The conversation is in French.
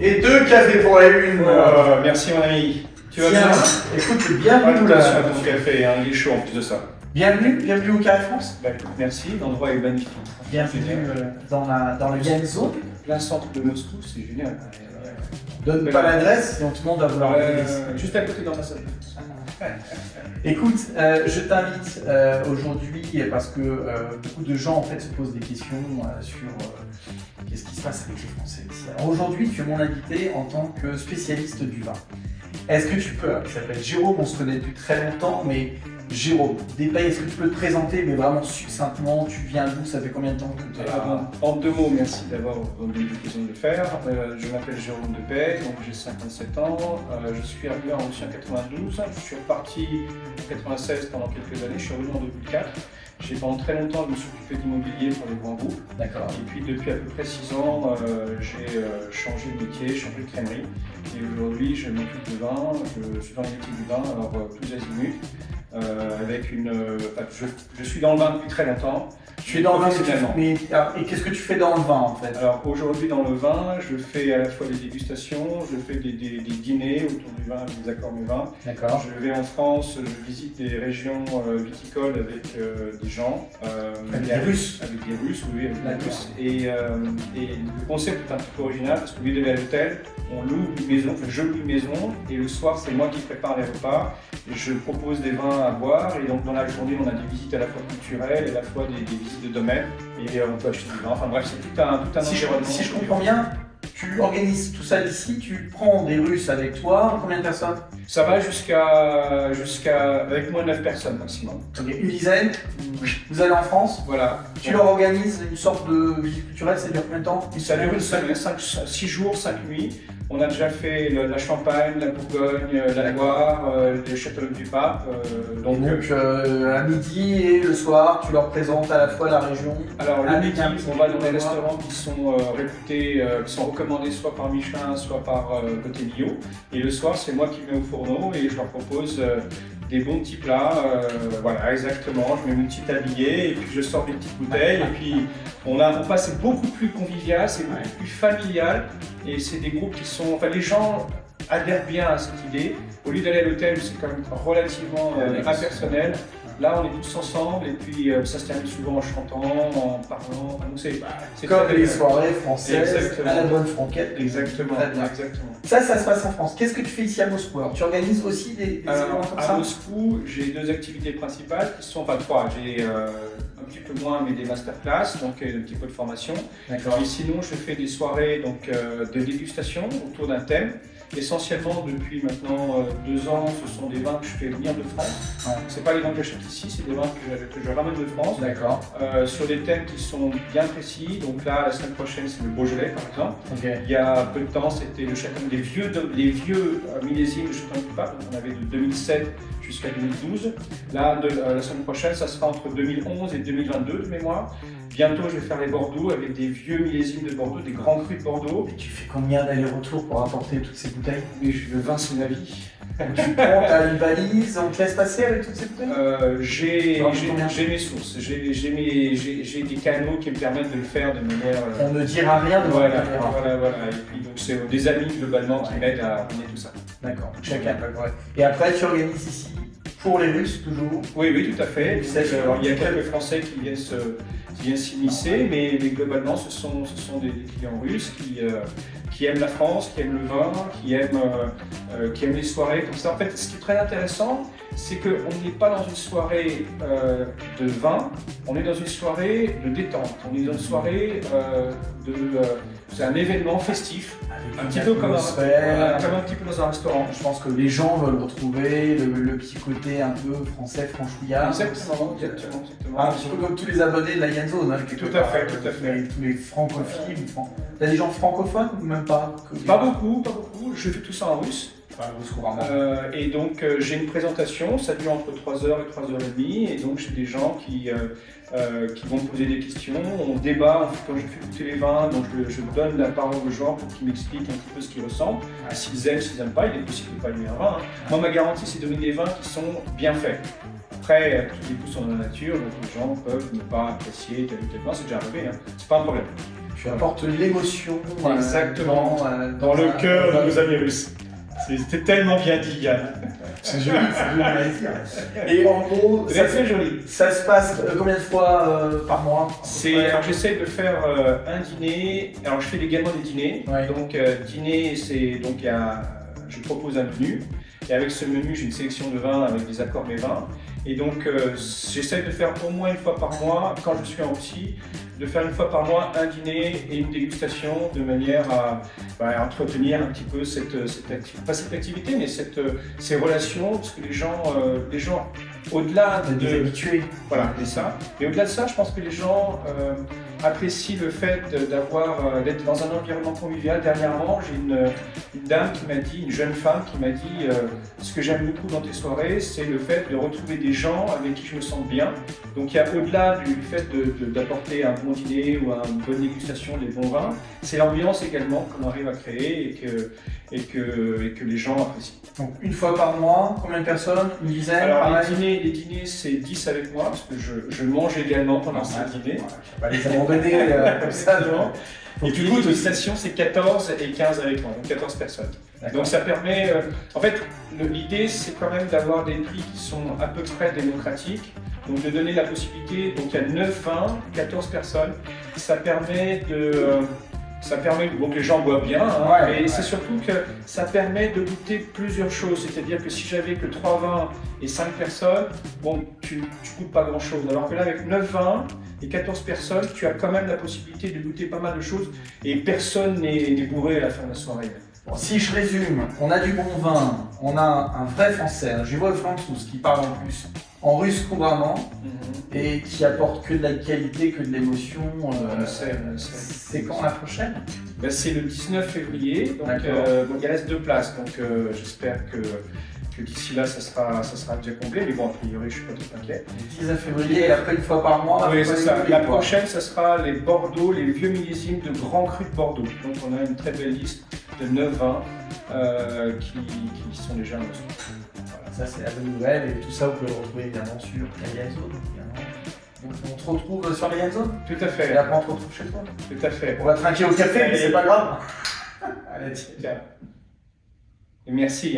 Et 2 cafés pour la une. Merci mon ami. Tu vas bien? Écoute, bienvenue à ton café, hein, il est chaud en plus de ça. Bienvenue au Carré France. Bah, écoute, merci, l'endroit est magnifique. Bienvenue dans le Yanzo. Plein centre de Moscou, c'est génial. Donne pas l'adresse, sinon tout le monde va vouloir juste à côté dans la salle. Écoute, je t'invite aujourd'hui parce que beaucoup de gens en fait se posent des questions sur qu'est-ce qui se passe avec les Français ici. Alors aujourd'hui, tu es mon invité en tant que spécialiste du vin. Est-ce que tu peux, il s'appelle Jérôme, on se connaît depuis très longtemps, mais Jérôme, détail, est-ce que tu peux te présenter, mais vraiment succinctement, tu viens d'où, ça fait combien de temps que tu es là? En 2 mots, merci d'avoir donné l'occasion de le faire. Je m'appelle Jérôme Depay, donc j'ai 57 ans, je suis arrivé en Russie en 92, je suis reparti en 96 pendant quelques années, je suis revenu en 2004. Pendant très longtemps, je me suis occupé d'immobilier pour les grands groupes. D'accord. Et puis depuis à peu près 6 ans, j'ai changé de métier, changé de crèmerie. Et aujourd'hui, je m'occupe du vin, je suis dans le métier du vin, alors tous azimuts. Je suis dans le vin depuis très longtemps. Tu es dans le vin, et qu'est-ce que tu fais dans le vin en fait? Alors aujourd'hui dans le vin, je fais à la fois des dégustations, je fais des dîners autour du vin, des accords du vin. D'accord. Je vais en France, je visite des régions viticoles avec des gens. Avec des Russes? Avec des Russes, oui, avec des Russes. Et le concept est un petit peu original parce qu'au lieu d'aller à l'hôtel, on loue une maison, enfin je loue une maison et le soir c'est moi qui prépare les repas. Je propose des vins à boire et donc dans la journée on a des visites à la fois culturelles et à la fois des visites de domaine et on peut acheter du vin. Enfin bref, c'est tout un environnement. Si je comprends bien, tu organises tout ça ici, tu prends des Russes avec toi, combien de personnes? Ça va jusqu'à avec moi 9 personnes maximum. Ok, une dizaine. Vous allez en France, voilà. Tu leur organises une sorte de visite culturelle, ça dure combien de temps? Ça dure 6 jours, 5 nuits. On a déjà fait la Champagne, la Bourgogne, la Loire, le Château du Pape. Donc à midi et le soir, tu leur présentes à la fois la région. Alors le midi, on va dans des restaurants qui sont réputés, qui sont recommandés soit par Michelin, soit par Côté Bio. Et le soir, c'est moi qui mets au fourneau et je leur propose des bons petits plats, voilà exactement, je mets mon petit tablier et puis je sors des petites bouteilles et puis on passe, c'est beaucoup plus convivial, c'est beaucoup plus familial et c'est des groupes qui sont, enfin les gens adhèrent bien à cette idée, au lieu d'aller à l'hôtel c'est quand même relativement impersonnel. Là, on est tous ensemble et puis ça se termine souvent en chantant, en parlant. C'est comme les soirées françaises, exactement. À la bonne franquette. Exactement. Exactement. Ça se passe en France. Qu'est-ce que tu fais ici à Moscou? Alors, tu organises aussi des événements comme ça? À Moscou, j'ai 2 activités principales qui sont, enfin 3. J'ai un petit peu moins, mais des masterclass, donc un petit peu de formation. D'accord. Et sinon, je fais des soirées donc, de dégustation autour d'un thème. Essentiellement, depuis maintenant 2 ans, ce sont des vins que je fais venir de France. Ouais. Ce pas les vins que j'achète ici, c'est des vins que je ramène de France. D'accord. Sur des thèmes qui sont bien précis. Donc là, la semaine prochaine, c'est le Beaujolais, par exemple. Okay. Il y a peu de temps, c'était le château des vieux millésimes de Château du Pape. On avait de 2007 jusqu'à 2012. Là, la semaine prochaine, ça sera entre 2011 et 2022 de mémoire. Bientôt, je vais faire les Bordeaux avec des vieux millésimes de Bordeaux, des grands crus de Bordeaux. Et tu fais combien d'allers-retours pour apporter toutes ces bouteilles? Mais le vin, c'est ma vie. Tu prends, t'as une valise, on te laisse passer avec toutes ces bouteilles? J'ai mes sources, j'ai des canaux qui me permettent de le faire de manière... On ne dira rien de voilà. Et puis donc c'est des amis globalement qui m'aident à amener tout ça. D'accord, chacun. Ouais. Et après, tu organises ici pour les Russes toujours? Oui, tout à fait. Alors, il y a quelques Français qui viennent s'immiscer, mais globalement, ce sont des clients russes qui aiment la France, qui aiment le vin, qui aiment les soirées comme ça. En fait, ce qui est très intéressant, c'est qu'on n'est pas dans une soirée de vin, on est dans une soirée de détente, on est dans une soirée c'est un événement festif, un petit peu comme un petit peu dans un restaurant. Je pense que les gens veulent retrouver le petit côté un peu français, franchouillard. Exactement. Un petit peu comme tous les abonnés de la Yanzone. Hein, tout à fait. Tous les francophiles. T'as des gens francophones ou même pas? Pas beaucoup. Je fais tout ça en russe. Et donc j'ai une présentation, ça dure entre 3h et 3h30 et donc j'ai des gens qui vont me poser des questions, on débat, quand je fais goûter les vins, donc je donne la parole aux gens pour qu'ils m'expliquent un petit peu ce qu'ils ressentent, s'ils aiment, s'ils n'aiment pas, il est possible de ne pas aimer un vin. Moi ma garantie c'est de donner des vins qui sont bien faits. Après, tous les goûts sont dans la nature, donc les gens peuvent ne pas apprécier tel ou tel vin, c'est déjà arrivé, c'est pas un problème. Tu apportes l'émotion exactement dans le cœur de nos amis russes. C'était tellement bien dit, Yann. C'est joli, à dire. Et en gros, c'est joli. Ça se passe combien de fois par mois? Alors j'essaie de faire un dîner. Alors je fais également des dîners. Ouais. Donc dîner, c'est donc je propose un menu. Et avec ce menu, j'ai une sélection de vins avec des accords mes vins. Et donc j'essaie de faire au moins une fois par mois, quand je suis en Russie, de faire une fois par mois un dîner et une dégustation de manière à entretenir un petit peu pas cette activité, mais ces relations, parce que les gens au-delà des habitués. Voilà, c'est ça. Et au-delà de ça, je pense que les gens apprécient le fait d'être dans un environnement convivial. Dernièrement, j'ai une dame qui m'a dit, une jeune femme qui m'a dit ce que j'aime beaucoup dans tes soirées, c'est le fait de retrouver des gens avec qui je me sens bien. Donc il y a au-delà du fait d'apporter un bon dîner ou une bonne dégustation, des bons vins, c'est l'ambiance également qu'on arrive à créer et que les gens apprécient. Donc une fois par mois, combien de personnes? Une dizaine? Alors les dîners c'est 10 avec moi, parce que je mange également pendant ces dîners. Je ne vais pas les abandonner comme ça, non? Et du coup, dégustation c'est 14 et 15 avec moi, donc 14 personnes. Donc ça permet, en fait, l'idée c'est quand même d'avoir des prix qui sont à peu près démocratiques, donc de donner la possibilité, donc il y a 9 vins, 14 personnes, ça permet donc les gens boivent bien, et c'est surtout que ça permet de goûter plusieurs choses, c'est-à-dire que si j'avais que 3 vins et 5 personnes, bon, tu goûtes pas grand-chose, alors que là avec 9 vins et 14 personnes, tu as quand même la possibilité de goûter pas mal de choses, et personne n'est bourré à la fin de la soirée. Bon, si je résume, on a du bon vin, on a un vrai français, un Żywo Francuz qui parle en plus en russe couramment et qui apporte que de la qualité, que de l'émotion. C'est quand la prochaine? C'est le 19 février, donc il reste 2 places, donc j'espère que d'ici là ça sera déjà complet, mais bon, a priori je suis pas trop inquiet. Le 19 février et après une fois par mois. Oui, c'est ça. La prochaine, ça sera les Bordeaux, les vieux millésimes de Grand Cru de Bordeaux. Donc on a une très belle liste de 9 vins qui sont déjà en dessous. Voilà, ça c'est la bonne nouvelle, et tout ça vous pouvez le retrouver évidemment sur Alien Zone. Donc on se retrouve sur Alien Zone? Tout à fait. Et après on te retrouve chez toi? Tout à fait. On va trinquer au café, mais c'est pas grave. Allez, tiens. Et merci.